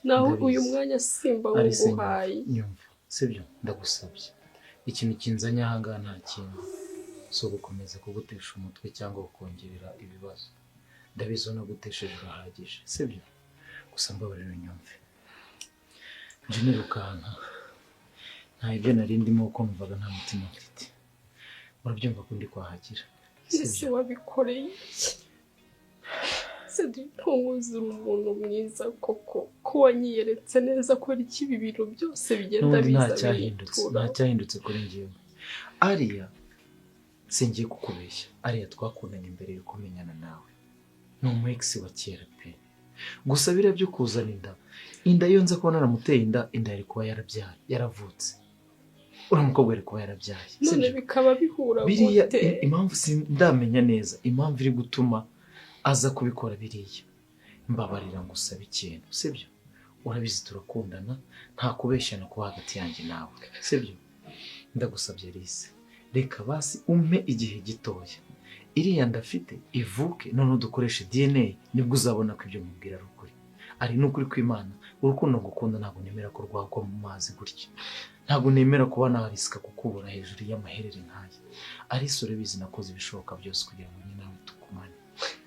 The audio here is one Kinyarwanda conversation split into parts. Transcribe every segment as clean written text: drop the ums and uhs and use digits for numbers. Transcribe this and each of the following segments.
naho uyu mwanya simba wuguhaye nyumva sibyo ndagusabye ikintu kinzanya ahanga nta kintu so gukomeza kugutesha umutwe cyangwa gukongerera ibibazo ndabizo no gutesheje urahagije sibyo gusa mbabarira nyumve nje nirukanka nta ibyo narindimo uko numvaga nta mutima mfite urabyumva ko ndi kwahagira ese wabikoreye Ntuzira umuntu mwiza koko ko wanyiyeretse neza ko ari kibi bintu byose bigenda biza nta cyahindutse kuri njyewe ariya singiye kukubeshya ariya twakundanye mbere yo kumenyana nawe ni umu-ex wa kera pe gusa biriya byo kuzana inda iyo nza kubona naramuteye inda yari kuba yaravutse uriya mukobwa yari kuba yarabyaye none bikaba bihura biriya impamvu ndamenya neza impamvu iri gutuma aza kubikora biriya mbabarira ngo usabe ikintu sibyo urabizi turakundana nta kubeshyana kuba hagati yanjye nawe sibyo ndagusabye Alice reka basi umpe igihe gitoya iriya ndafite ivuke none dukoreshe DNA nibwo uzabona ko ibyo mubwira ari ukuri ari n'ukuri kw'Imana urukundo ngukunda ntabwo nemera ko rwagwa mu mazi gutya ntabwo nemera kuba narisika kukubura hejuru y'amaherere nk'aya Alice urabizi nakoze ibishoboka byose kugira ngo nyine nawe tukumane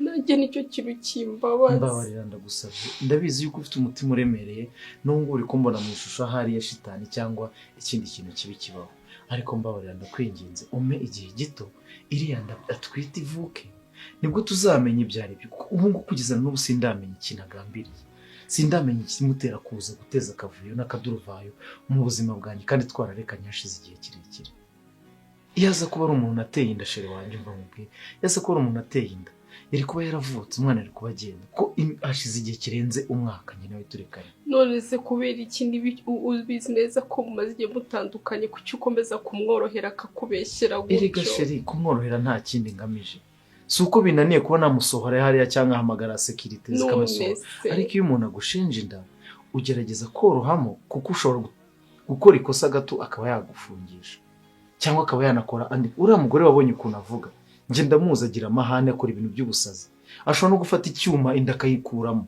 nanjye nicyo kintu kimbabaza mbabarira ndagusabye ndabizi yuko ufite umutima uremereye nubwo uri kumbona mu ishusho ahari ya shitani cyangwa ikindi kintu kibi kibaho ariko mbabarira ndakwinginze umpe igihe gito iriya atwite ivuke nibwo tuzamenya ibyo ari byo ubu ngo kugeza n'ubu sindamenya ikintu agambiriye sindamenya ikimutera kuza guteza akavuyo n'akaduruvayo mu buzima bwanjye kandi twararekanye hashize igihe kirekire yaza kuba ari umuntu ateye inda shere wanjye mva mubwiye yaza kuba ari umuntu ateye inda yari kuba yaravutse umwana ari kuba agenda ko hashize igihe kirenze umwaka nyine nawe turekanye none se kubera ikindi ubizi neza ko mumaze igihe mutandukanye kuki ukomeza kumworohera akakubeshyera gutyo erega sheri kumworohera nta kindi ngamije si uko binaniye kuba namusohora hariya cyangwa ahamagara security zikamusohora ariko iyo umuntu agushinja inda ugerageza korohamo kuko ushobora gukora ikosa gato akaba yagufungisha cyangwa akaba yanakora andi uriya mugore wabonye ukuntu avuga nje ndamuzi agira amahane akora ibintu by'ubusazi ashobora no gufata icyuma inda akayikuramo